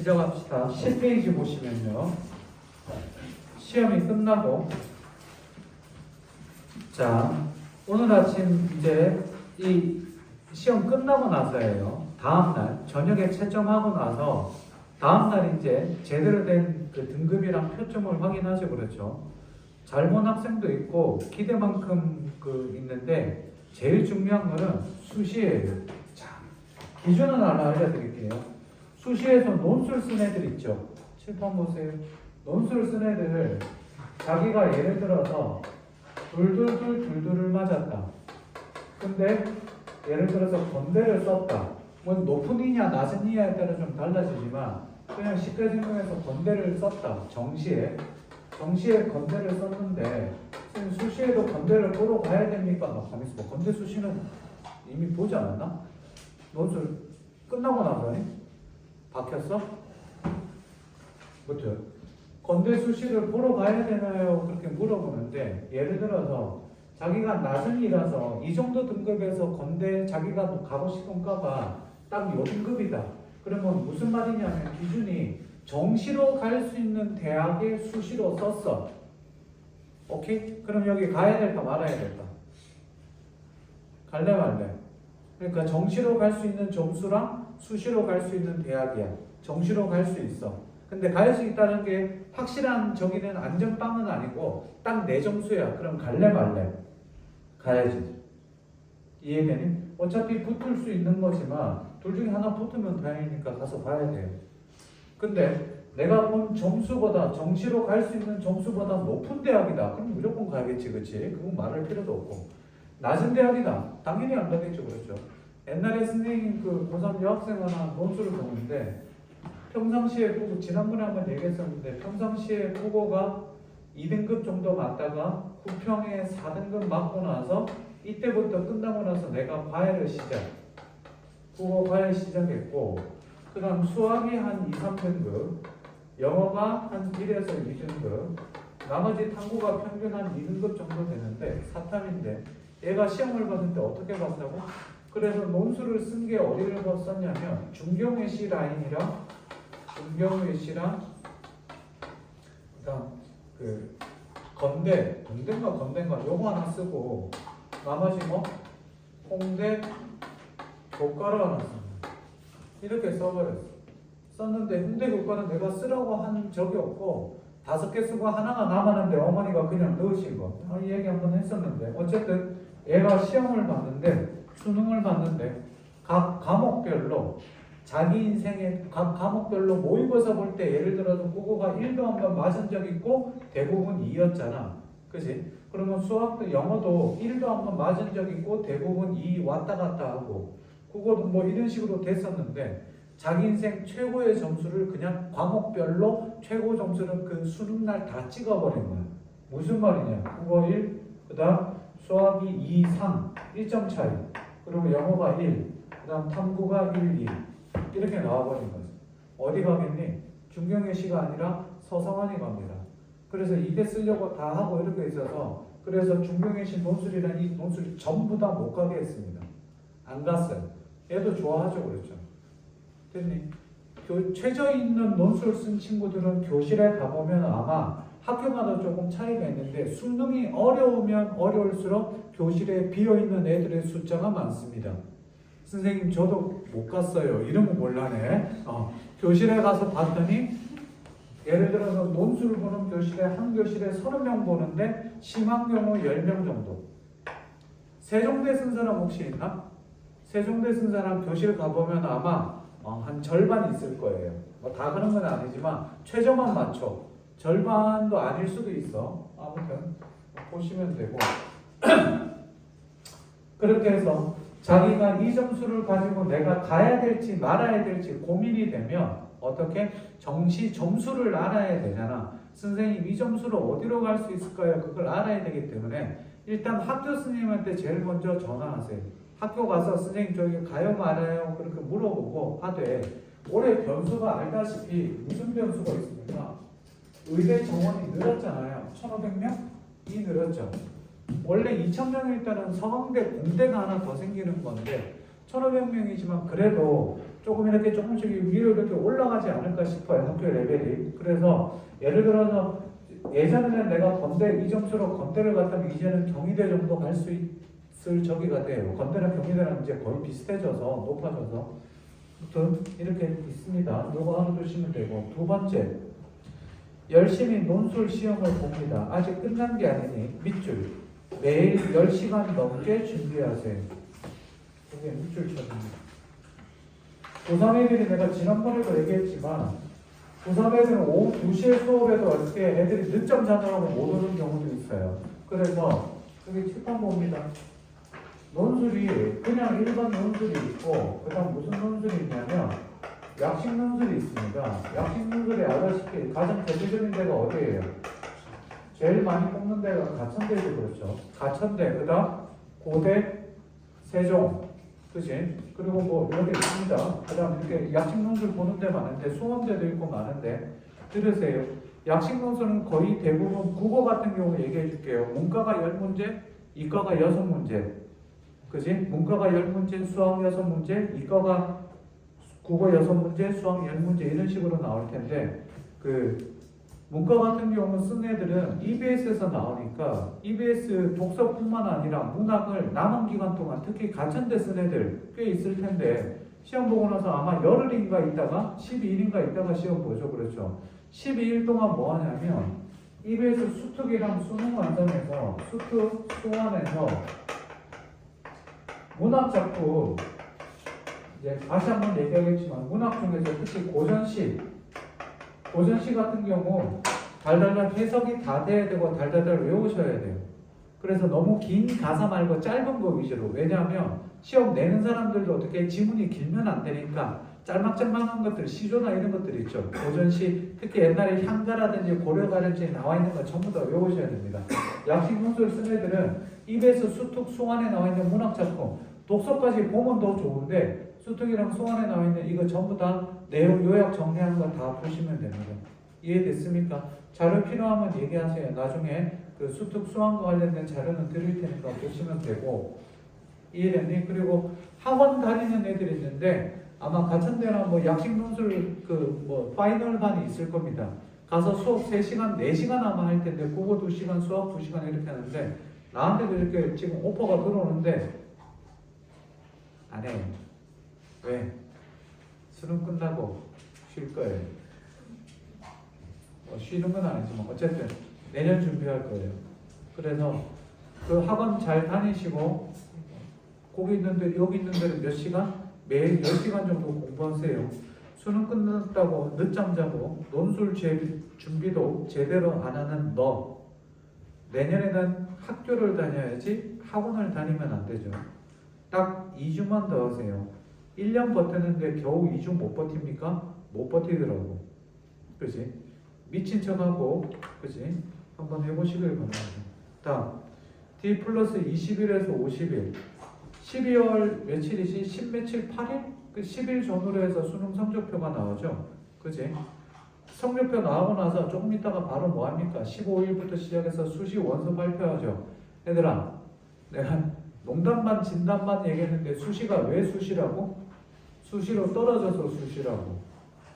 시작합시다. 10페이지 보시면요. 시험이 끝나고, 자, 오늘 아침 이제 이 시험 끝나고 나서예요. 다음날, 저녁에 채점하고 나서, 다음날 이제 제대로 된 그 등급이랑 표점을 확인하죠. 그렇죠. 잘 본 학생도 있고, 기대만큼 있는데, 제일 중요한 거는 수시예요. 자, 기준은 하나 알려드릴게요. 수시에서 논술 쓴 애들 있죠. 칠판 보세요. 논술 쓴 애들 자기가 예를 들어서 둘둘을 맞았다. 근데 예를 들어서 건대를 썼다. 뭐 높은 이냐 낮은 이냐에 따라 좀 달라지지만 그냥 쉽게 생각해서 건대를 썼다. 정시에 건대를 썼는데 수시에도 건대를 보러 가야 됩니까? 가만있어 봐. 건대 수시는 이미 보지 않았나? 논술 끝나고 나서니? 박혔어? 그렇죠. 건대 수시를 보러 가야 되나요? 그렇게 물어보는데 예를 들어서 자기가 낮은 이라서 이 정도 등급에서 건대 자기가 가고 싶은가봐 딱 요 등급이다. 그러면 무슨 말이냐면 기준이 정시로 갈 수 있는 대학의 수시로 썼어. 오케이? 그럼 여기 가야 될까 말아야 될까? 갈래 말래? 그러니까 정시로 갈 수 있는 점수랑 수시로 갈 수 있는 대학이야. 정시로 갈 수 있어. 근데 갈 수 있다는 게 확실한 저기는 안전빵은 아니고 딱 내 점수야. 그럼 갈래 말래? 가야지. 이해되니? 어차피 붙을 수 있는 거지만 둘 중에 하나 붙으면 다행이니까 가서 봐야 돼요. 근데 내가 본 점수보다 정시로 갈 수 있는 점수보다 높은 대학이다. 그럼 무조건 가야겠지, 그치? 그건 말할 필요도 없고. 낮은 대학이다. 당연히 안 가겠죠, 그렇죠? 옛날에 선생님 고3 여학생 하나 논술을 보는데 평상시에 국어, 지난번에 한번 얘기했었는데 평상시에 국어가 2등급 정도 맞다가 9평에 4등급 맞고 나서 이때부터 끝나고 나서 내가 과외를 국어 과외 시작했고 그 다음 수학이 한 2, 3등급 영어가 한 1에서 2등급 나머지 탐구가 평균 한 2등급 정도 되는데 4탐인데 얘가 시험을 봤는데 어떻게 봤다고? 그래서 논술을 쓴 게 어디를 썼냐면 중경외 시 라인이랑 중경외 시랑 그다음 건대인가 요거 하나 쓰고 나머지 뭐 홍대 교과를 하나 씁니다. 이렇게 써버렸어. 썼는데 홍대 교과는 내가 쓰라고 한 적이 없고 5개 쓰고 하나가 남았는데 어머니가 그냥 넣으신 거. 이 얘기 한번 했었는데 어쨌든 얘가 시험을 봤는데 수능을 봤는데 각 과목별로 자기 인생의 각 과목별로 모의고사 볼 때 예를 들어서 국어가 1도 한번 맞은 적 있고 대부분 2였잖아. 그치? 그러면 수학도 영어도 1도 한번 맞은 적 있고 대부분 2 왔다 갔다 하고 국어도 뭐 이런 식으로 됐었는데 자기 인생 최고의 점수를 그냥 과목별로 최고 점수를 그 수능날 다 찍어버린 거야. 무슨 말이냐? 국어 1, 그 다음 수학이 2, 3, 1점 차이. 그리고 영어가 1, 그 다음 탐구가 1, 2. 이렇게 나와버린 거지. 어디 가겠니? 중경외 시가 아니라 서성환이 갑니다. 그래서 이게 쓰려고 다 하고 이렇게 있어서 그래서 중경외 시 논술이란 이 논술이 전부 다 못 가게 했습니다. 안 갔어요. 얘도 좋아하죠. 그렇죠. 됐니? 최저 있는 논술 쓴 친구들은 교실에 가보면 아마 학교마다 조금 차이가 있는데 수능이 어려우면 어려울수록 교실에 비어있는 애들의 숫자가 많습니다. 선생님 저도 못 갔어요. 이러면 곤란해. 교실에 가서 봤더니 예를 들어서 논술을 보는 교실에 한 교실에 30명 보는데 심한 경우 10명 정도. 세종대 쓴 사람 혹시 있나? 세종대 쓴 사람 교실 가보면 아마 한 절반 있을 거예요. 뭐 다 그런 건 아니지만 최저만 맞춰. 절반도 아닐 수도 있어. 아무튼 보시면 되고 그렇게 해서 자기가 이 점수를 가지고 내가 가야 될지 말아야 될지 고민이 되면 어떻게? 정시 점수를 알아야 되잖아. 선생님 이 점수를 어디로 갈 수 있을까요? 그걸 알아야 되기 때문에 일단 학교 스님한테 제일 먼저 전화하세요. 학교 가서 선생님 저기 가요 말아요? 그렇게 물어보고 하되 올해 변수가 알다시피 무슨 변수가 있습니까? 의대 정원이 늘었잖아요. 1,500명이 늘었죠. 원래 2,000명일 때는 서강대 공대가 하나 더 생기는 건데 1,500명이지만 그래도 조금 이렇게 조금씩 위로 이렇게 올라가지 않을까 싶어요. 학교 레벨이. 그래서 예를 들어서 예전에는 내가 건대 이 점수로 건대를 갔다면 이제는 경희대 정도 갈 수 있을 저기가 돼요. 건대랑 경희대랑 이제 거의 비슷해져서 높아져서 아무튼 이렇게 있습니다. 요거 하나 두시면 되고 두 번째 열심히 논술 시험을 봅니다. 아직 끝난 게 아니니 밑줄 매일 10시간 넘게 준비하세요. 이게 밑줄 쳐줍니다. 고3 애들이 내가 지난번에도 얘기했지만 고3 애들은 오후 2시에 수업에도 어떻게 애들이 늦잠 자느라고 못 오는 경우도 있어요. 그래서 여기 칠판 봅니다. 논술이 그냥 일반 논술이 있고 그 다음 무슨 논술이 있냐면 약식 논술이 있습니다. 약식 논술이 알다시피 가장 대표적인 데가 어디예요? 제일 많이 뽑는 데가 가천대죠. 그렇죠. 가천대, 그 다음 고대, 세종, 그치? 그리고 뭐 이렇게 있습니다. 그 다음 이렇게 약식 논술 보는 데 많은데 수험대도 있고 많은데 들으세요. 약식 논술은 거의 대부분 국어 같은 경우 얘기해 줄게요. 문과가 10문제, 이과가 6문제. 그치? 문과가 10문제, 수학 6문제, 이과가 국어 6문제, 수학 10문제 이런 식으로 나올 텐데 그 문과 같은 경우 쓴 애들은 EBS에서 나오니까 EBS 독서뿐만 아니라 문학을 남은 기간 동안 특히 가천대 쓴 애들 꽤 있을 텐데 시험 보고 나서 아마 열흘인가 있다가 12일인가 있다가 시험 보죠. 그렇죠. 12일 동안 뭐 하냐면 EBS 수특이랑 수능 완성해서 수특, 수완해서 문학 작품 이제 다시 한번 얘기하겠지만 문학 중에서 특히 고전시 같은 경우 달달달 해석이 다 돼야 되고 달달달 외우셔야 돼요. 그래서 너무 긴 가사 말고 짧은 거 위주로. 왜냐하면 시험 내는 사람들도 어떻게 지문이 길면 안 되니까 짤막짤막한 것들, 시조나 이런 것들 있죠. 고전시, 특히 옛날에 향가라든지 고려가라든지 나와 있는 거 전부 다 외우셔야 됩니다. 약식 논술 쓴 애들은 입에서 수특, 수완에 나와 있는 문학 작품 독서까지 보면 더 좋은데 수특이랑 수완에 나와 있는 이거 전부 다 내용 요약 정리하는 거 다 보시면 됩니다. 이해됐습니까? 자료 필요하면 얘기하세요. 나중에 그 수특 수완과 관련된 자료는 드릴 테니까 보시면 되고. 이해됐니? 그리고 학원 다니는 애들이 있는데 아마 가천대나 뭐 약식 논술 그 뭐 파이널반이 있을 겁니다. 가서 수업 3시간, 4시간 아마 할 텐데 국어 2시간, 수학 2시간 이렇게 하는데 나한테도 이렇게 지금 오퍼가 들어오는데 안 해요. 왜? 수능 끝나고 쉴 거예요. 쉬는 건 아니지만 어쨌든 내년 준비할 거예요. 그래서 그 학원 잘 다니시고 거기 있는데 여기 있는 데는 몇 시간? 매일 10시간 정도 공부하세요. 수능 끝났다고 늦잠 자고 논술 준비도 제대로 안 하는 너 내년에는 학교를 다녀야지 학원을 다니면 안 되죠. 딱 2주만 더 하세요. 1년 버텼는데 겨우 2주 못 버팁니까? 못 버티더라고. 그치? 미친 척하고 그치? 한번 해보시길 바랍니다. 다음 D 플러스 20일에서 50일 12월 며칠이지? 10 며칠? 8일? 그 10일 전후로 해서 수능 성적표가 나오죠. 그치? 성적표 나오고 나서 조금 있다가 바로 뭐합니까? 15일부터 시작해서 수시 원서 발표하죠. 얘들아 내가 농담 반 진담 반 얘기했는데 수시가 왜 수시라고? 수시로 떨어져서 수시라고.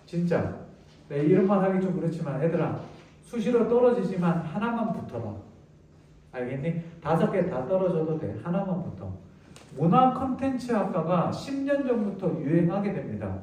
진짜 내 이런 말 하기 좀 그렇지만 얘들아 수시로 떨어지지만 하나만 붙어라. 알겠니? 5개 다 떨어져도 돼. 하나만 붙어. 문화 콘텐츠 학과가 10년 전부터 유행하게 됩니다.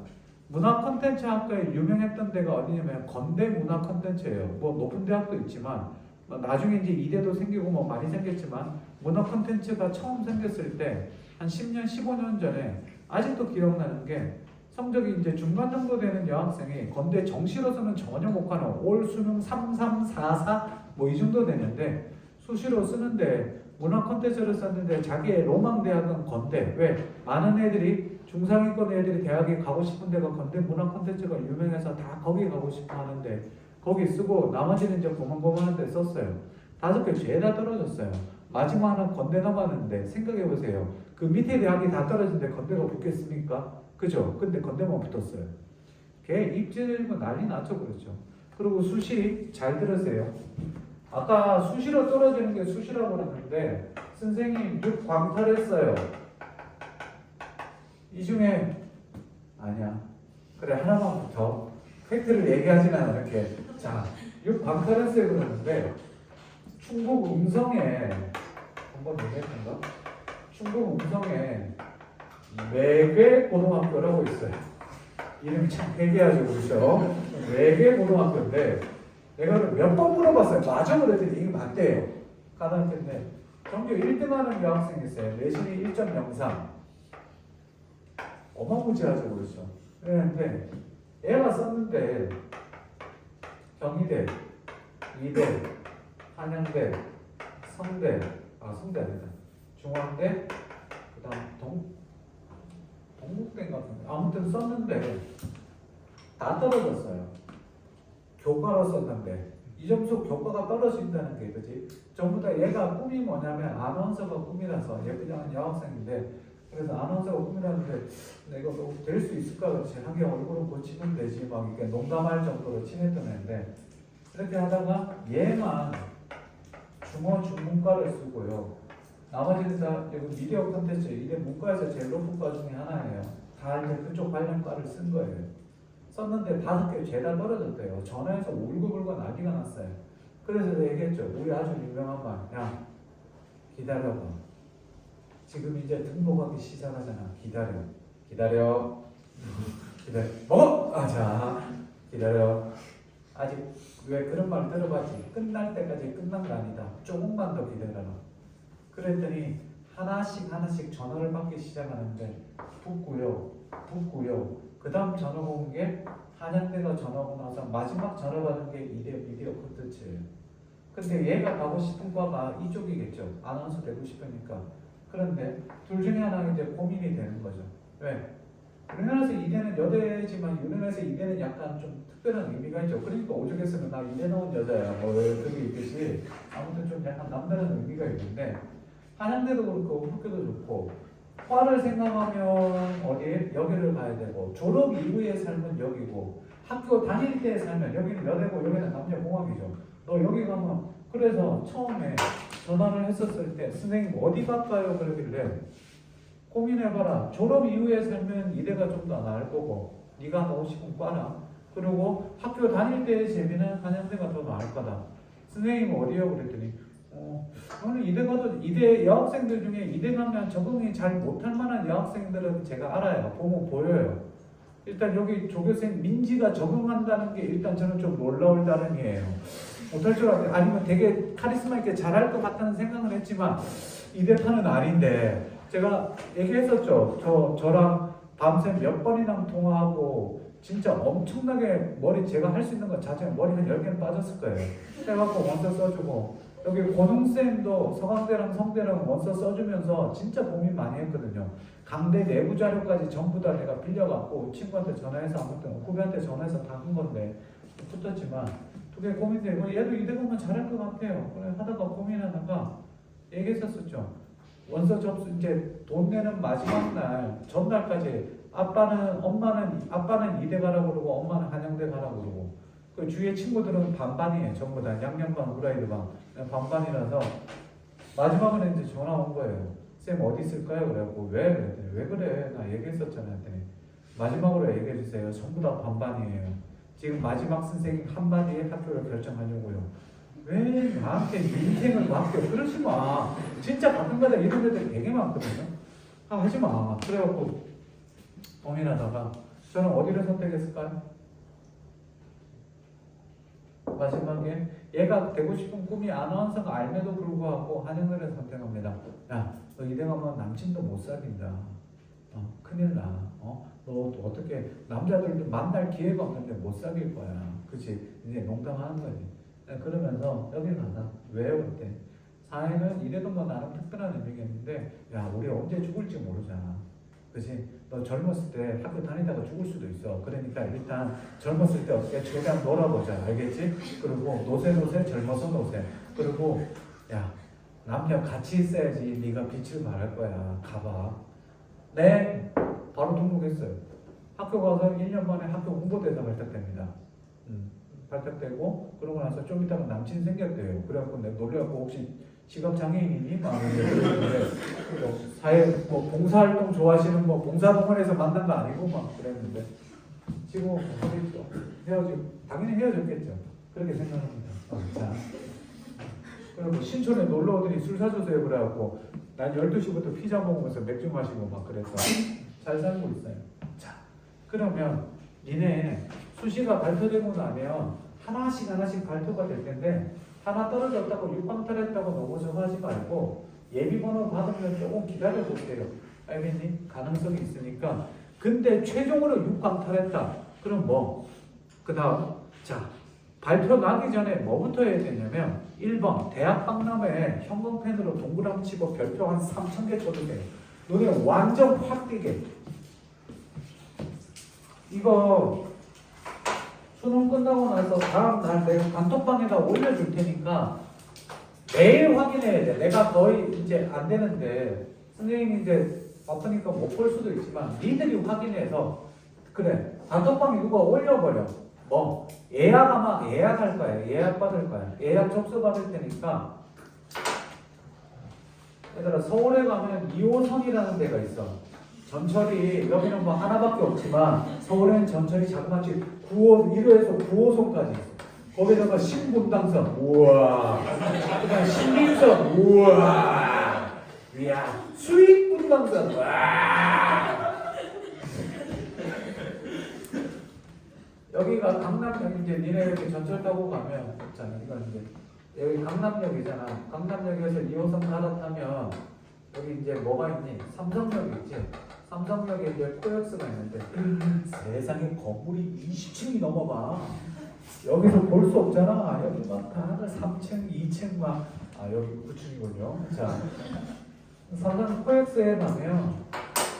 문화 콘텐츠 학과에 유명했던 데가 어디냐면 건대 문화 콘텐츠예요. 뭐 높은 대학도 있지만 나중에 이제 이대도 생기고 뭐 많이 생겼지만 문화 콘텐츠가 처음 생겼을 때 한 10년, 15년 전에 아직도 기억나는 게 성적이 이제 중간 정도 되는 여학생이 건대 정시로서는 전혀 못 가는 올 수능 3344 뭐 이 정도 되는데 수시로 쓰는데 문화 콘텐츠를 썼는데 자기의 로망 대학은 건대. 왜? 많은 애들이 중상위권 애들이 대학에 가고 싶은 데가 건대 문화 콘텐츠가 유명해서 다 거기 가고 싶어 하는데 거기 쓰고 나머지는 이제 고만고만한 데 썼어요. 5개 죄다 떨어졌어요. 마지막 하나 건대 남았는데 생각해보세요. 그 밑에 대학이 다 떨어진데 건대가 붙겠습니까? 그죠? 근데 건대만 붙었어요. 걔 입지들고 난리 났죠. 그렇죠? 그리고 수시 잘 들으세요. 아까 수시로 떨어지는 게 수시라고 그랬는데 선생님 6 광탈했어요. 이 중에 아니야. 그래, 하나만 붙어. 팩트를 얘기하진 않아, 이렇게. 자, 이 방카렌스에 그러는데, 충북 음성에, 한번 얘기했던가? 충북 음성에 매개 고등학교라고 있어요. 이름이 참 회개하죠, 그렇죠? 매개 고등학교인데, 내가 몇 번 물어봤어요. 맞아, 그랬더니 이게 맞대요. 가다했는데, 전교 1등 하는 여학생이 있어요. 내신이 1.03. 어마무지하죠, 그렇죠? 그런데, 애가 썼는데, 경희대, 이대, 한양대, 성대, 성대 아니다. 중앙대, 그 다음 동국대인가 같은데. 아무튼 썼는데, 다 떨어졌어요. 교과로 썼는데. 이 점수 교과가 떨어진다는 게, 그지? 전부 다 얘가 꿈이 뭐냐면, 아나운서가 꿈이라서, 예쁘장한 여학생인데, 그래서 아나운서가 꿈이라는데, 내가 뭐 될 수 있을까? 그렇지. 하긴 얼굴은 고치면 되지. 막 이렇게 농담할 정도로 친했던 애인데, 이렇게 하다가 얘만 중어 중문과를 쓰고요. 나머지는 다 여기 미디어 콘텐츠, 이게 문과에서 제일 높은 과 중에 하나예요. 다 이제 그쪽 관련 과를 쓴 거예요. 썼는데 5개 죄다 떨어졌대요. 전화해서 울고불고 난리가 났어요. 그래서 얘기했죠. 우리 아주 유명한 말. 야, 기다려봐. 지금 이제 등록하기 시작하잖아. 기다려. 기다려. 자, 기다려. 아직 왜 그런 말 들어봤지? 끝날 때까지 끝난 거 아니다. 조금만 더 기다려라. 그랬더니 하나씩 전화를 받기 시작하는데 붙고요. 그 다음 전화 온 게 한양대가 전화 오고 나서 마지막 전화 받은 게 미디어 콘텐츠예요. 근데 얘가 가고 싶은 과가 이쪽이겠죠. 아나운서 되고 싶으니까. 그런데 둘 중에 하나가 이제 고민이 되는 거죠. 왜? 우리나라에서 이대는 여대지만 우리나라에서 이대는 약간 좀 특별한 의미가 있죠. 그러니까 오죽했으면 나 이대 나온 여자야 뭐 그게 있듯이 아무튼 좀 약간 남다른 의미가 있는데 한양대도 그렇고 학교도 좋고 과를 생각하면 어디에? 여기를 가야 되고 졸업 이후의 삶은 여기고 학교 다닐 때의 삶은 여기는 여대고 여기는 남녀공학이죠. 너 여기 가면 그래서 처음에 전화를 했었을 때 선생님 어디 갈까요? 그러길래 고민해봐라. 졸업 이후에 살면 이대가 좀 더 나을 거고 네가 하고 싶은 과나 그리고 학교 다닐 때의 재미는 한양대가 더 나을 거다. 선생님 어디요? 그랬더니 저는 이대 가도 이대 여학생들 중에 이대 가면 적응이 잘 못할 만한 여학생들은 제가 알아요. 보면 보여요. 일단 여기 조교생 민지가 적응한다는 게 일단 저는 좀 놀라울 따름이에요. 못할 줄 알았어요. 아니면 되게 카리스마 있게 잘할 것 같다는 생각은 했지만 이대파는 아닌데 제가 얘기했었죠. 저랑 밤새 몇 번이나 통화하고 진짜 엄청나게 머리 제가 할 수 있는 거 자체는 머리 한 10개는 빠졌을 거예요. 해갖고 원서 써주고 여기 고능쌤도 서강대랑 성대랑 원서 써주면서 진짜 고민 많이 했거든요. 강대 내부 자료까지 전부 다 내가 빌려갖고 친구한테 전화해서 아무튼 후배한테 전화해서 다 한 건데 붙었지만 그게 고민되고 얘도 이대 가면 잘할 것 같아요. 그래 하다가 고민하다가 얘기했었죠. 원서 접수 이제 돈 내는 마지막 날 전날까지 아빠는 이대 가라고 그러고 엄마는 한양대 가라고 그러고 그 주위에 친구들은 반반이에요. 전부 다 양양반 후라이드 반 반반이라서 마지막에 이제 전화 온 거예요. 쌤 어디 있을까요? 그래갖고 왜? 그랬더니 왜 그래? 나 얘기했었잖아. 했더니 마지막으로 얘기해 주세요. 전부 다 반반이에요. 지금 마지막 선생님 한 마디에 학교를 결정하려고요. 왜 나한테 인생을 맡겨? 그러지 마. 진짜 가끔가다 이런 애들 되게 많거든요. 하지 마. 그래갖고 고민하다가 저는 어디를 선택했을까요? 마지막에 얘가 되고 싶은 꿈이 아나운서가 알매도 불구하고 한양대를 선택합니다. 야, 너 이대 가면 남친도 못 사귄다. 큰일 나. 너 어떻게 남자들도 만날 기회가 없는데 못 사귈 거야. 그치? 이제 농담하는 거지. 그러면서 여기 가자. 왜요? 그때 사회는 이래도 뭐 나름 특별한 의미겠는데 야 우리 언제 죽을지 모르잖아. 그치? 너 젊었을 때 학교 다니다가 죽을 수도 있어. 그러니까 일단 젊었을 때 어떻게 최대한 놀아보자. 알겠지? 그리고 노세 젊어서 노세. 그리고 야 남녀 같이 있어야지 네가 빛을 발할 거야. 가봐. 네. 바로 등록했어요. 학교 가서 1년 만에 학교 홍보대사 발탁됩니다. 발탁되고 그러고 나서 좀 있다가 남친 생겼대요. 그래갖고 내가 놀래갖고 혹시 직업 장애인이니? 막 그랬는데 사회 뭐 봉사활동 좋아하시는 뭐 봉사동원에서 만난 거 아니고 막 그랬는데 지금은 모르겠죠. 당연히 헤어졌겠죠. 그렇게 생각합니다. 자, 그리고 신촌에 놀러 오더니 술 사주세요 그래갖고 난 12시부터 피자 먹으면서 맥주 마시고 막 그래서 잘 살고 있어요. 자, 그러면 니네 수시가 발표되고 나면 하나씩 발표가 될 텐데 하나 떨어졌다고 육방탈했다고 너무 좋아하지 말고 예비번호 받으면 조금 기다려보세요. 알겠니? 가능성이 있으니까. 근데 최종으로 육방탈했다. 그럼 뭐? 그 다음 자 발표 나기 전에 뭐부터 해야 되냐면 1번 대학 박람회 형광펜으로 동그라미 치고 별표 한 3,000개 쳐도 돼요. 너네 완전 확 뛰게. 이거 수능 끝나고 나서 다음날 내가 단톡방에다 올려줄 테니까 매일 확인해야 돼. 내가 거의 이제 안 되는데 선생님이 이제 바쁘니까 못 볼 수도 있지만 니들이 확인해서 그래 단톡방에 누가 올려버려. 뭐 예약 예약할 거야. 예약 받을 거야. 예약 접수 받을 테니까 얘들아 서울에 가면 2호선이라는 데가 있어. 전철이 여기는 뭐 하나밖에 없지만 서울에는 전철이 자그마치 1호에서 9호선까지 있어. 거기다가 신분당선 우와 그다음 신민선 우와 이야 수익분당선 와 여기가 강남역 이제 니네 이렇게 전철 타고 가면 자 이거 이제 여기 강남역이잖아. 강남역에서 2호선 갈아타면 여기 이제 뭐가 있니? 삼성역 있지? 삼성역에 이제 코엑스가 있는데 세상에 건물이 20층이 넘어가. 여기서 볼 수 없잖아. 여기 막 다 3층, 2층 막 여기 9층이군요. 자, 삼성 코엑스에 가면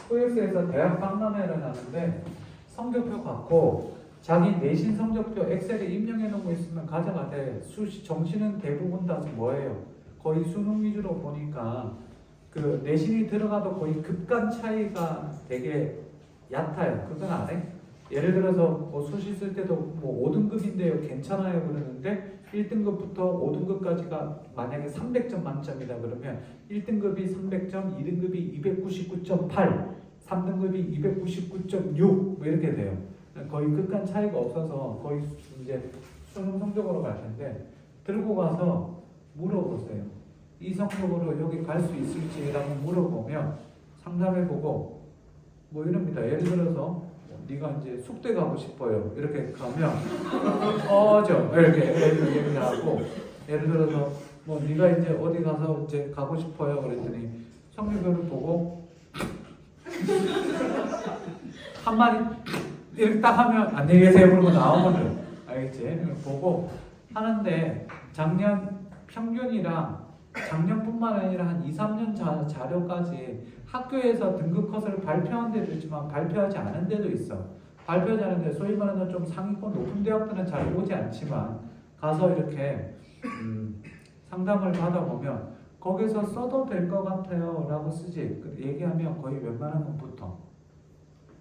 코엑스에서 대학 박람회를 하는데 성적표 갖고 자기 내신 성적표 엑셀에 입력해 놓고 있으면 가져가되 정시는 대부분 다 뭐예요? 거의 수능 위주로 보니까 그 내신이 들어가도 거의 급간 차이가 되게 얕아요. 그건 안 해? 예를 들어서 뭐 수시 쓸 때도 뭐 5등급인데요 괜찮아요 그러는데 1등급부터 5등급까지가 만약에 300점 만점이다 그러면 1등급이 300점, 2등급이 299.8, 3등급이 299.6 뭐 이렇게 돼요. 거의 끝간 차이가 없어서 거의 이제 수능 성적으로 갈 텐데 들고 가서 물어보세요. 이 성적으로 여기 갈 수 있을지라고 물어보면 상담해보고 뭐 이럽니다. 예를 들어서 네가 이제 숙대 가고 싶어요. 이렇게 가면 이렇게 얘기하고 예를 들어서 뭐 네가 이제 어디 가서 이제 가고 싶어요. 그랬더니 성적표를 보고 한마디 이렇게 딱 하면 안녕히 계세요 그러고 나오거든. 알겠지? 보고 하는데 작년 평균이랑 작년뿐만 아니라 한 2, 3년 자료까지 학교에서 등급 컷을 발표한 데도 있지만 발표하지 않은 데도 있어. 발표하지 않은 데 소위 말하는 좀 상위권 높은 대학들은 잘 오지 않지만 가서 이렇게 상담을 받아보면 거기서 써도 될 것 같아요 라고 쓰지. 얘기하면 거의 웬만하면 붙어.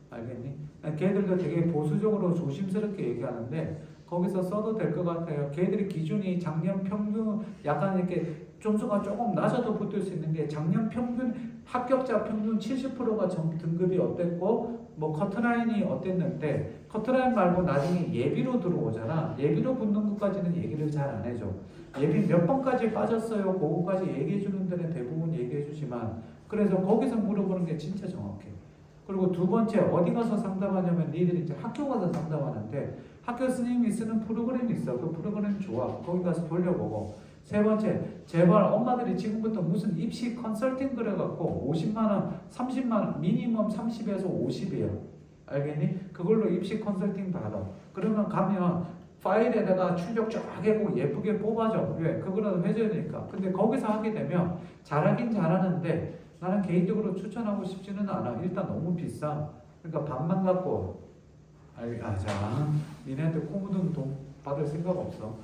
알겠니? 걔들도 되게 보수적으로 조심스럽게 얘기하는데 거기서 써도 될 것 같아요. 걔들의 기준이 작년 평균 약간 이렇게 점수가 조금 낮아도 붙을 수 있는 게 작년 평균 합격자 평균 70%가 등급이 어땠고 뭐 커트라인이 어땠는데 커트라인 말고 나중에 예비로 들어오잖아. 예비로 붙는 것까지는 얘기를 잘 안 해줘. 예비 몇 번까지 빠졌어요. 그거까지 얘기해 주는 데는 대부분 얘기해 주지만 그래서 거기서 물어보는 게 진짜 정확해. 그리고 두 번째 어디 가서 상담하냐면 니들이 이제 학교 가서 상담하는데 학교 선생님이 쓰는 프로그램이 있어. 그 프로그램 좋아. 거기 가서 돌려보고. 세 번째, 제발 엄마들이 지금부터 무슨 입시 컨설팅 그래갖고 50만원, 30만원, 미니멈 30에서 50이에요. 알겠니? 그걸로 입시 컨설팅 받아. 그러면 가면 파일에다가 출력 쫙 하고 예쁘게 뽑아줘. 왜? 그거라도 해줘야 되니까. 근데 거기서 하게 되면 잘하긴 잘하는데 나는 개인적으로 추천하고 싶지는 않아. 일단 너무 비싸. 그러니까 반만 갖고 자, 니네한테 코 묻은 돈 받을 생각 없어.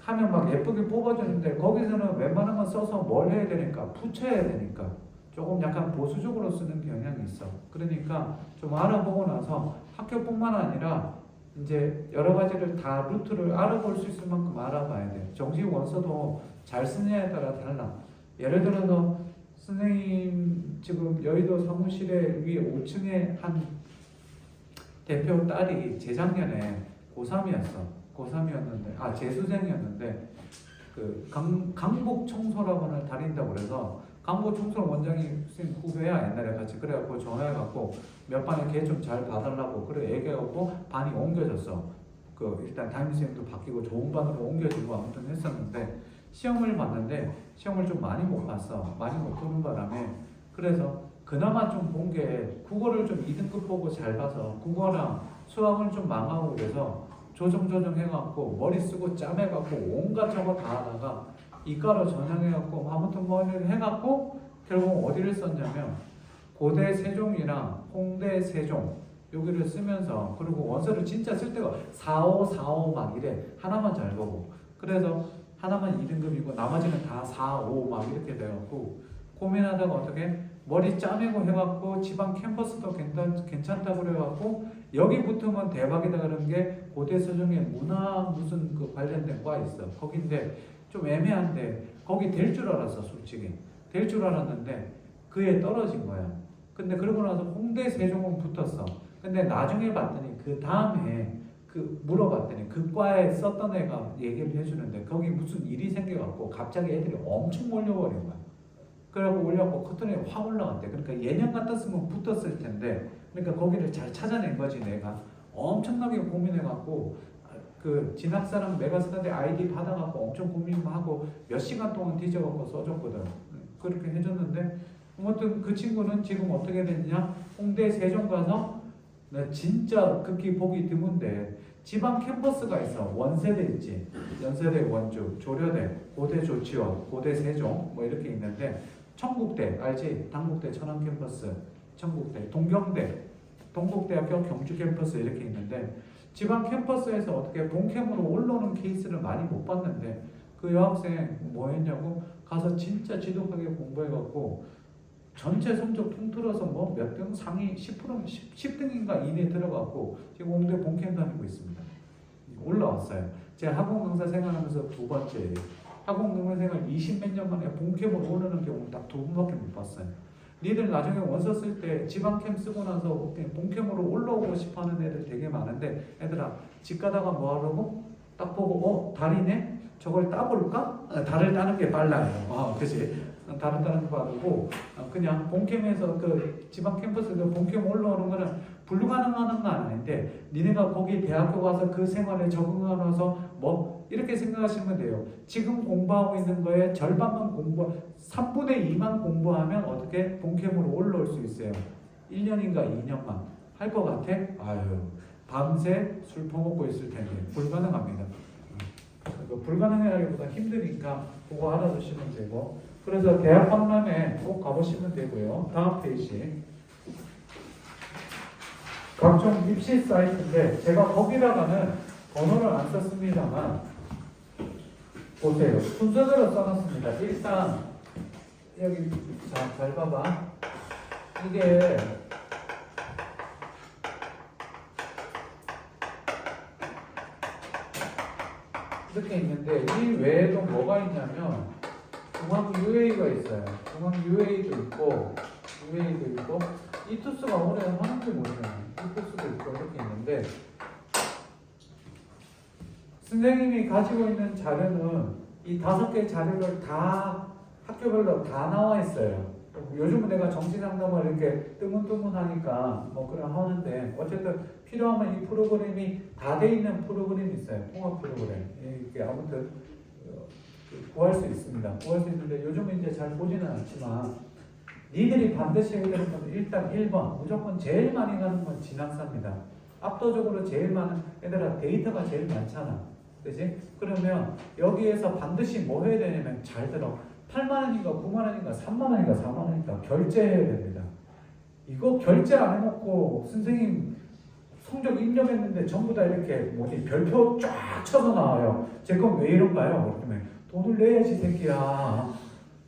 하면 막 예쁘게 뽑아주는데 거기서는 웬만하면 써서 뭘 해야 되니까 붙여야 되니까 조금 약간 보수적으로 쓰는 경향이 있어. 그러니까 좀 알아보고 나서 학교뿐만 아니라 이제 여러 가지를 다 루트를 알아볼 수 있을 만큼 알아봐야 돼. 정식 원서도 잘 쓰느냐에 따라 달라. 예를 들어서 선생님 지금 여의도 사무실에 위에 5층에 한 대표 딸이 재작년에 고3이었는데 재수생이었는데 그 강북 청소학원을 다닌다고 그래서 강북 청소 원장이 선생님 후배야 옛날에 같이 그래갖고 전화해갖고 몇 반에 걔 좀 잘 봐달라고 그래 얘기하고 반이 옮겨졌어. 그 일단 담임선생님도 바뀌고 좋은 반으로 옮겨지고 아무튼 했었는데 시험을 봤는데 시험을 좀 많이 못 봤어. 많이 못 보는 바람에 그래서 그나마 좀 본 게 국어를 좀 2등급 보고 잘 봐서 국어랑 수학을 좀 망하고 그래서 조정 해갖고 머리 쓰고 짬해갖고 온갖 저거 다 하다가 이과로 전향해갖고 아무튼 뭐 해갖고 결국 어디를 썼냐면 고대 세종이랑 홍대 세종 여기를 쓰면서 그리고 원서를 진짜 쓸 때가 45 막 이래 하나만 잘 보고 그래서 하나만 2등급이고 나머지는 다 4, 5 막 이렇게 돼갖고 고민하다가 어떻게 머리 짜매고 해갖고 지방 캠퍼스도 괜찮다고 그래갖고 여기 붙으면 대박이다 그런 게 고대 서정에 문화 무슨 그 관련된 과 있어. 거긴데 좀 애매한데 거기 될 줄 알았어 솔직히. 될 줄 알았는데 그에 떨어진 거야. 근데 그러고 나서 홍대 세종은 붙었어. 근데 나중에 봤더니 그 다음에 그 물어봤더니 그 과에 썼던 애가 얘기를 해주는데 거기 무슨 일이 생겨갖고 갑자기 애들이 엄청 몰려버린 거야. 그래갖고 올려갖고 커튼이 확 올라갔대. 그러니까 예년 같았으면 붙었을 텐데 그러니까 거기를 잘 찾아낸 거지 내가. 엄청나게 고민해갖고 그 진학사랑 메가스터디 아이디 받아갖고 엄청 고민하고 몇 시간 동안 뒤져갖고 써줬거든. 그렇게 해줬는데 아무튼 그 친구는 지금 어떻게 됐냐? 홍대 세종 가서 나 진짜 극히 보기 드문데 지방 캠퍼스가 있어. 원세대 있지. 연세대 원주, 조려대, 고대 조치원, 고대 세종 뭐 이렇게 있는데 청국대 알지? 당국대 천안 캠퍼스, 청국대, 동경대, 동국대학교 경주 캠퍼스 이렇게 있는데 지방 캠퍼스에서 어떻게 본캠으로 올라오는 케이스를 많이 못 봤는데 그 여학생 뭐 했냐고 가서 진짜 지독하게 공부해갖고 전체 성적 통틀어서 뭐 몇 등 상위 10% 10등인가 이내에 들어갔고 지금 홍대 본캠 다니고 있습니다. 올라왔어요. 제가 학원 강사 생활하면서 두 번째예요. 학원 강사 생활 20몇 년 만에 본캠으로 오르는 경우 딱 두 번밖에 못 봤어요. 니들 나중에 원서 쓸 때 지방캠 쓰고 나서 본캠으로 올라오고 싶어하는 애들 되게 많은데 애들아 집 가다가 뭐 하라고? 딱 보고 달이네? 저걸 따볼까? 달을 따는 게 빨라요. 그치? 달을 따는 게 빠르고 그냥 본캠에서 그 지방 캠퍼스 그 본캠 올라오는 거는 불가능한 건 아닌데 니네가 거기 대학교 가서 그 생활에 적응하면서 뭐 이렇게 생각하시면 돼요. 지금 공부하고 있는 거에 절반만 3분의 2만 공부하면 어떻게 본캠으로 올라올 수 있어요. 1년인가 2년만 할 것 같아? 아유 밤새 술 퍼먹고 있을 텐데 불가능합니다. 불가능하기보다 힘드니까 그거 알아두시면 되고 그래서 대학 박람회 꼭 가보시면 되고요. 다음 페이지 각종 입시 사이트인데 제가 거기다가는 번호를 안 썼습니다만 보세요. 순서대로 써놨습니다. 일단 여기 잘 봐봐. 이게 이렇게 있는데 이 외에도 뭐가 있냐면 중앙 UA가 있어요. 중앙 UA도 있고 이투스가 올해 하는지 모르겠네요. 이투스도 있고 이렇게 있는데 선생님이 가지고 있는 자료는 이 5개 자료를 다 학교별로 다 나와 있어요. 요즘은 내가 정치상담을 이렇게 뜨문뜨문하니까 뭐 그런 하는데 어쨌든 필요하면 이 프로그램이 다 돼 있는 프로그램이 있어요. 통합 프로그램. 이게 아무튼 구할 수 있습니다. 구할 수 있는데 요즘은 이제 잘 보지는 않지만 니들이 반드시 해야 되는 건 일단 1번 무조건 제일 많이 가는 건 진학사입니다. 압도적으로 제일 많은 얘들아 데이터가 제일 많잖아. 그치? 그러면 여기에서 반드시 뭐 해야 되냐면 잘 들어. 8만원인가 9만원인가 3만원인가 4만원인가 결제해야 됩니다. 이거 결제 안 해놓고 선생님 성적 입력했는데 전부 다 이렇게 별표 쫙 쳐서 나와요. 제 건 왜 이런가요? 그러면 돈을 내야지 새끼야.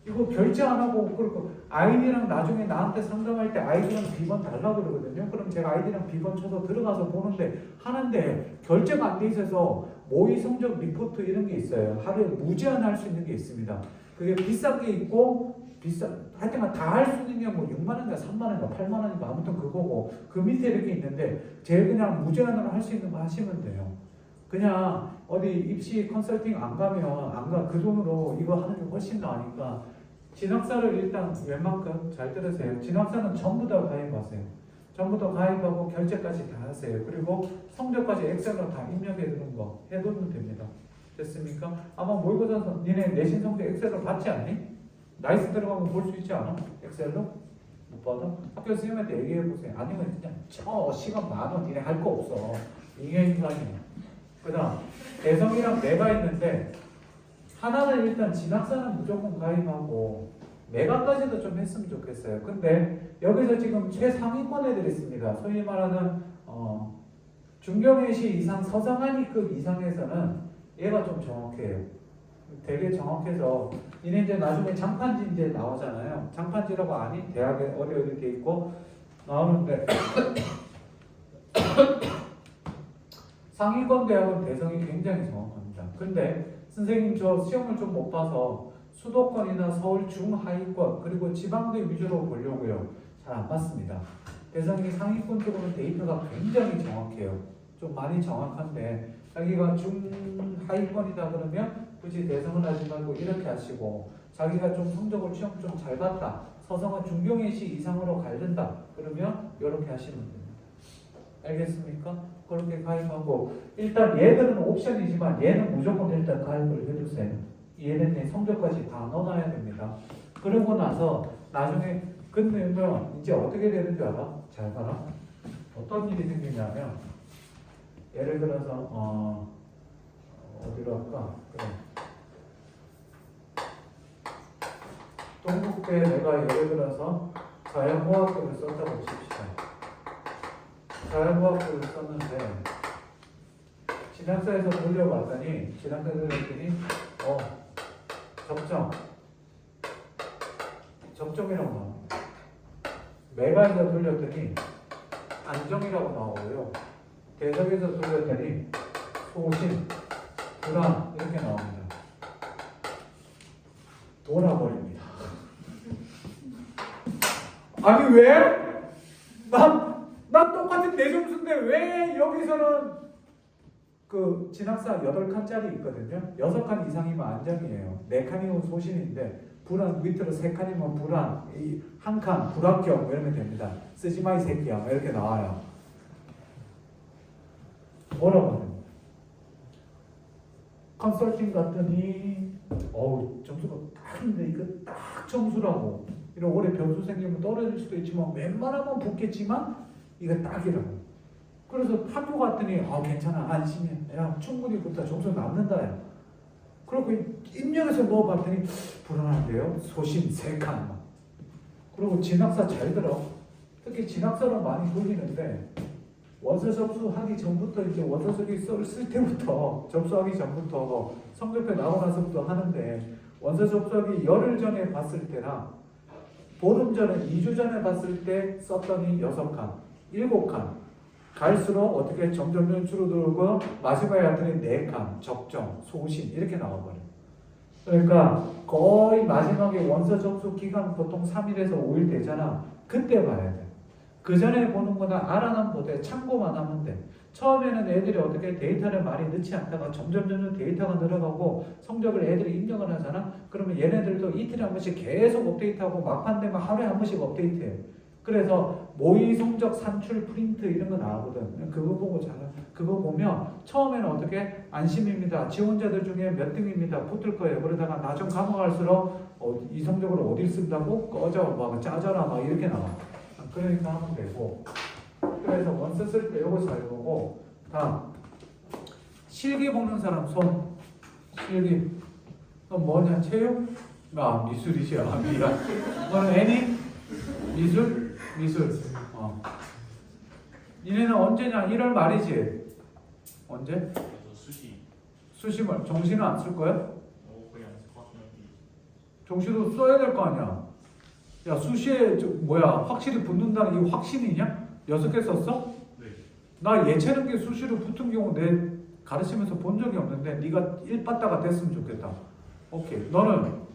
이거 결제 안 하고 그리고 아이디랑 나중에 나한테 상담할 때 아이디랑 비번 달라고 그러거든요. 그럼 제가 아이디랑 비번 쳐서 들어가서 보는데 하는데 결제가 안 돼 있어서 모의 성적 리포트 이런 게 있어요. 하루에 무제한 할 수 있는 게 있습니다. 그게 비싼 게 있고 하여튼 다 할 수 있는 게 뭐 6만 원인가 3만 원인가 8만 원인가 아무튼 그거고 그 밑에 이렇게 있는데 제일 그냥 무제한으로 할 수 있는 거 하시면 돼요. 그냥 어디 입시 컨설팅 안 가면 안 가 그 돈으로 이거 하는 게 훨씬 나으니까 진학사를 일단 웬만큼 잘 들으세요. 진학사는 전부 다 가입하세요. 전부 다 가입하고 결제까지 다 하세요. 그리고 성적까지 엑셀로 다 입력해 두는 거 해두면 됩니다. 됐습니까? 아마 모의고사 니네 내신 성적 엑셀로 받지 않니? 나이스 들어가면 볼 수 있지 않아? 엑셀로? 못 받아? 학교 선생님한테 얘기해 보세요. 아니면 그냥 시간 많아. 니네 할 거 없어. 이게 인간이야. 그 다음 대성이랑 내가 있는데 하나는 일단 진학사는 무조건 가입하고 매각까지도 좀 했으면 좋겠어요. 근데 여기서 지금 최상위권 애들이 있습니다. 소위 말하는 중경외시 이상 서장하니급 이상에서는 얘가 좀 정확해요. 되게 정확해서 이제 나중에 장판지 이제 나오잖아요. 장판지라고 아니? 대학에 어디 돼 있고 나오는데 상위권 대학은 대성이 굉장히 정확합니다. 근데 선생님 저 시험을 좀 못 봐서 수도권이나 서울 중하위권 그리고 지방대 위주로 보려고요. 잘 안 맞습니다. 대성이 상위권 쪽으로 데이터가 굉장히 정확해요. 좀 많이 정확한데 자기가 중하위권이다 그러면 굳이 대성은 하지 말고 이렇게 하시고 자기가 좀 성적을 시험 좀 잘 봤다. 서성은 중경외시 이상으로 가른다. 그러면 이렇게 하시면 됩니다. 알겠습니까? 그렇게 가입하고 일단 얘들은 옵션이지만 얘는 무조건 일단 가입을 해주세요. 얘는 성적까지 다 넣어놔야 됩니다. 그러고 나서 나중에 끝내면 이제 어떻게 되는 줄 알아? 잘 봐라. 어떤 일이 생기냐면 예를 들어서 어디로 할까? 그래. 동국대 내가 예를 들어서 자연공학부를 썼다고 칩시다. 자연과학부를 썼는데 진학사에서 돌려봤더니 적정이라고 나옵니다. 매가에서 돌렸더니 안정이라고 나오고요. 대적에서 돌렸더니 소신, 불안 이렇게 나옵니다. 돌아버립니다. 아니 왜? 난 똑같은 내 점수인데 왜 여기서는 그 진학사 8칸짜리 있거든요. 6칸 이상이면 안정이에요. 4칸이면 소신인데 불안 밑으로 3칸이면 불안, 1칸 불합격 이러면 됩니다. 쓰지 마 이 새끼야 이렇게 나와요. 뭐라고 하는 거예요? 컨설팅 갔더니 점수가 딱인데 이거 딱 점수라고. 이런 올해 변수 생기면 떨어질 수도 있지만 웬만하면 붙겠지만 이거 딱이라고. 그래서 학교 갔더니 괜찮아 안심해. 야 충분히 붙다 점수 남는다. 야. 그리고 입력해서 넣어봤더니 불안한데요. 소신 3칸. 그리고 진학사 잘 들어. 특히 진학사로 많이 돌리는데 원서 접수하기 전부터 이제 원서 저기 쓸 때부터 접수하기 전부터 성적표 나오고 나서부터 하는데 원서 접수하기 열흘 전에 봤을 때랑 보름 전에 2주 전에 봤을 때 썼더니 6칸, 7칸 갈수록 어떻게 점점 줄어들고 마지막에 갔더니 4칸, 적정, 소신 이렇게 나와버려요. 그러니까 거의 마지막에 원서 접수 기간 보통 3일에서 5일 되잖아. 그때 봐야 돼. 그 전에 보는 거나 알아는 못해. 참고만 하면 돼. 처음에는 애들이 어떻게 데이터를 많이 넣지 않다가 점점 데이터가 늘어가고 성적을 애들이 입력을 하잖아. 그러면 얘네들도 이틀에 한 번씩 계속 업데이트하고 막판 되면 하루에 한 번씩 업데이트해. 그래서 모의 성적 산출 프린트 이런 거 나오거든. 그거 보고 그거 보면 처음에는 어떻게 안심입니다. 지원자들 중에 몇 등입니다. 붙을 거예요. 그러다가 나중 감아갈수록 이 성적을 어디 쓴다고 꺼져 막 짜져라 막 이렇게 나와. 그러니까 하면 되고. 그래서 원서 쓸 때 이거 잘 보고. 다음 실기 보는 사람 손. 실기. 너 뭐냐? 체육? 미술이지. 미라. 너는 애니? 미술? 미술. 니네는 언제냐? 1월 말이지. 언제? 수시. 수시물. 정시는 안 쓸 거야? 거의 안 쓸 것 같은데. 정시도 써야 될 거 아니야. 야, 수시에 확실히 붙는다는 이 확신이냐? 6개 썼어? 네. 나 예체능계 수시로 붙은 경우 내 가르치면서 본 적이 없는데 네가 1빠따가 됐으면 좋겠다. 오케이. 너는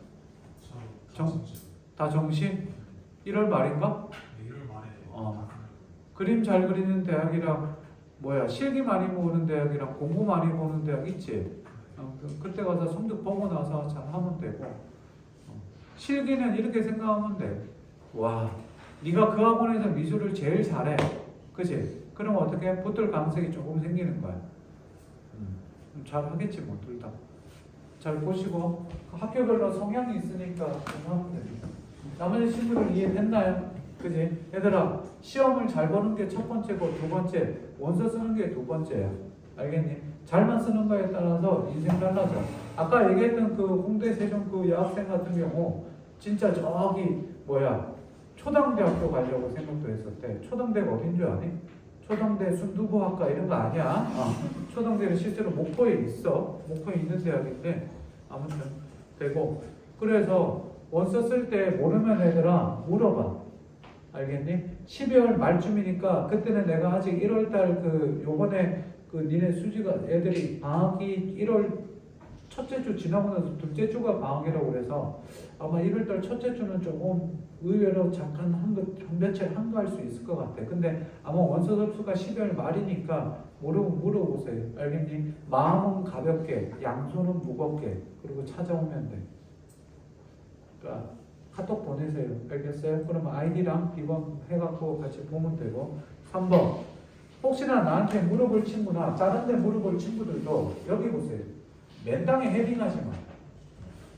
다 정시? 1월 말인가? 네, 1월 말에. 그림 잘 그리는 대학이랑 실기 많이 모으는 대학이랑 공부 많이 보는 대학 있지? 그때 가서 성적 보고 나서 잘 하면 되고, 실기는 이렇게 생각하면 돼. 와, 네가 그 학원에서 미술을 제일 잘해, 그치? 그럼 어떻게 붙을 가능성이 조금 생기는 거야. 잘 하겠지 뭐 둘 다. 잘 보시고 학교별로 성향이 있으니까 하면 됩니다. 나머지 친구들 이해됐나요? 그지? 얘들아, 시험을 잘 보는 게 첫 번째고 두 번째, 원서 쓰는 게 두 번째야. 알겠니? 잘만 쓰는 거에 따라서 인생 달라져. 아까 얘기했던 그 홍대 세종 그 여학생 같은 경우 진짜 저기 초당대학교 가려고 생각도 했었대. 초당대가 어딘 줄 아니? 초당대 순두부학과 이런 거 아니야? 초당대는 실제로 목포에 있어. 목포에 있는 대학인데 아무튼 되고, 그래서 원서 쓸 때 모르면 얘들아 물어봐. 알겠니? 12월 말쯤이니까 그때는 내가 아직 1월달 요번에 니네 수지가 애들이 방학이 1월 첫째 주 지나고 나서 둘째 주가 방학이라고 그래서 아마 1월달 첫째 주는 조금 의외로 잠깐 며칠 한가할 수 있을 것 같아. 근데 아마 원서 접수가 12월 말이니까 물어보세요. 알겠니? 마음은 가볍게, 양손은 무겁게, 그리고 찾아오면 돼. 그러니까 카톡 보내세요. 알겠어요? 그러면 아이디랑 비번 해갖고 같이 보면 되고. 3번. 혹시나 나한테 물어볼 친구나 다른 데 물어볼 친구들도 여기 보세요. 맨땅에 헤딩하지 마.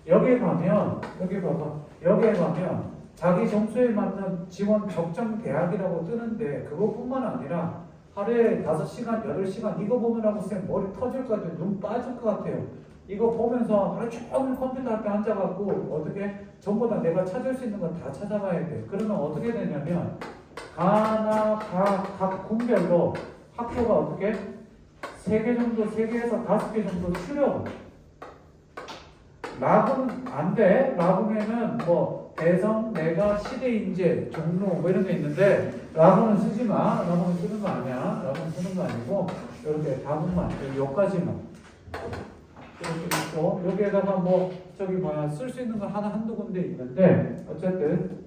여기에 가면, 여기에 가면 자기 점수에 맞는 지원 적정 대학이라고 뜨는데 그것뿐만 아니라 하루에 5시간, 8시간 이거 보느라고 쌤 머리 터질 것 같아요. 눈 빠질 것 같아요. 이거 보면서 하루 종일 컴퓨터 앞에 앉아갖고 어떻게 전부 다 내가 찾을 수 있는 거 다 찾아봐야 돼. 그러면 어떻게 되냐면 각 군별로 학교가 어떻게 3개 정도, 3개에서 5개 정도 추려. 락은 안 돼. 락음에는 대성, 내가, 시대인재, 종로 이런 게 있는데 락음은 쓰지 마. 락음은 쓰는 거 아니야. 락음은 쓰는 거 아니고 이렇게 다음만 여기까지만 이렇게 있고, 여기에다가 쓸 수 있는 거 한두 군데 있는데 어쨌든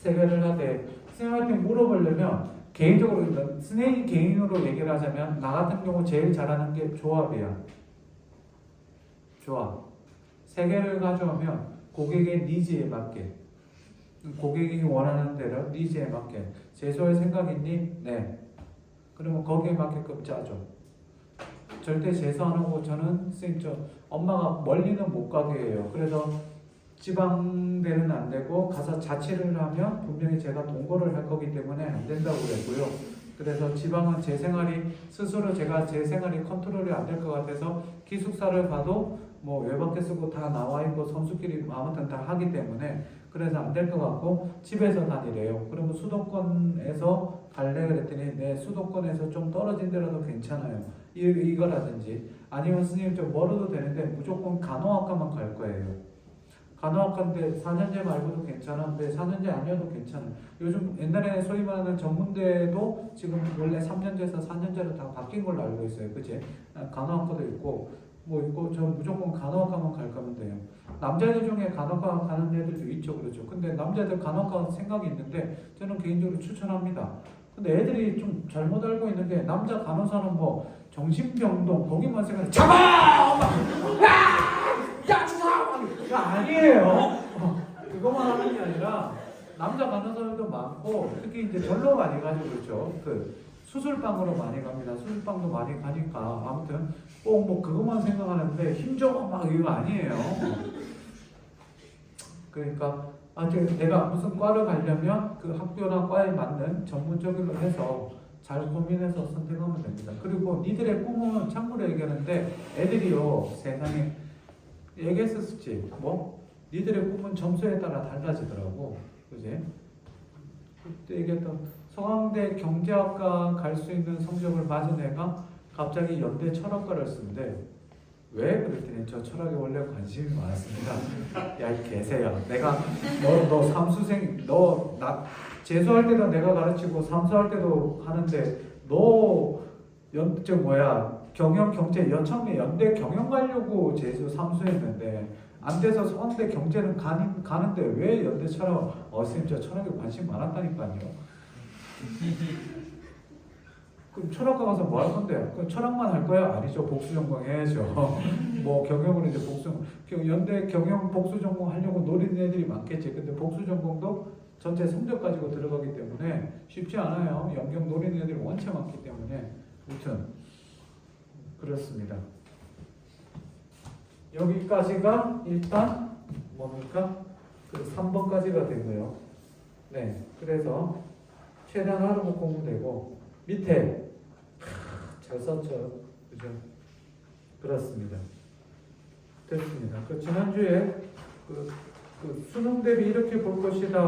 3개를 하되 선생님한테 물어보려면 개인적으로 선생님 개인으로 얘기를 하자면 나 같은 경우 제일 잘하는 게 조합이야. 조합. 3개를 가져오면 고객의 니즈에 맞게, 고객이 원하는 대로 니즈에 맞게 제소할 생각 있니? 네. 그러면 거기에 맞게끔 짜죠. 절대 제소 안 하고 저는 선생님 엄마가 멀리는 못 가게 해요. 그래서 지방대는 안 되고 가서 자취를 하면 분명히 제가 동거를 할 거기 때문에 안 된다고 그랬고요. 그래서 지방은 제 생활이 컨트롤이 안 될 것 같아서 기숙사를 가도 외박해 쓰고 다 나와 있고 선수끼리 아무튼 다 하기 때문에 그래서 안 될 것 같고 집에서 다니래요. 그러면 수도권에서 갈래 그랬더니 네, 수도권에서 좀 떨어진 데라도 괜찮아요. 이거라든지 아니면 선생님 좀 멀어도 되는데 무조건 간호학과만 갈 거예요. 간호학과인데 4년제 말고도 괜찮은데 4년제 아니어도 괜찮아요. 요즘 옛날에 소위 말하는 전문대도 지금 원래 3년제에서 4년제로 다 바뀐 걸로 알고 있어요. 그치? 간호학과도 있고 저 무조건 간호학과만 갈 거면 돼요. 남자들 중에 간호학과 가는 애들도 있죠. 그렇죠. 근데 남자들 간호학과 생각이 있는데 저는 개인적으로 추천합니다. 근데 애들이 좀 잘못 알고 있는 게 남자 간호사는 정신병동 거기만 생각해. 잡아! 엄마! 야! 주사! 아니에요. 그것만 하는 게 아니라 남자 간호사들도 많고 특히 이제 절로 많이 가죠. 그렇죠. 수술방으로 많이 갑니다. 수술방도 많이 가니까 아무튼 꼭 그것만 생각하는데 힘줘 이거 아니에요. 그러니까 내가 무슨 과를 가려면 그 학교나 과에 맞는 전문적으로 해서 잘 고민해서 선택하면 됩니다. 그리고 니들의 꿈은 참고로 얘기하는데 애들이요 세상에 얘기했었지 니들의 꿈은 점수에 따라 달라지더라고. 그지? 그때 얘기했던 서강대 경제학과 갈 수 있는 성적을 맞은 애가 갑자기 연대 철학과를 쓴대. 왜 그랬더니 저 철학에 원래 관심이 많았습니다. 야 이 개새야, 내가 너 삼수생 나 재수할 때도 내가 가르치고 삼수할 때도 하는데 저 뭐야 경영 경제 여청대 연대 경영 가려고 재수 삼수했는데 안 돼서 서원대 경제는 가는데 왜 연대 철학 선생님 저 철학에 관심 많았다니까요. 그럼 철학과 가서 뭐 할 건데? 그럼 철학만 할 거야? 아니죠. 복수 전공 해야죠. 뭐 경영은 이제 연대 경영 복수 전공 하려고 노리는 애들이 많겠지. 근데 복수 전공도 전체 성적 가지고 들어가기 때문에 쉽지 않아요. 연경 노리는 애들이 원체 많기 때문에. 아무튼 그렇습니다. 여기까지가 일단 뭡니까? 그 3번까지가 되고요. 네, 그래서 최대한 하루고 공부되고 밑에 잘 썼죠, 그죠? 그렇습니다. 됐습니다. 그 지난주에 그 수능 대비 이렇게 볼 것이다.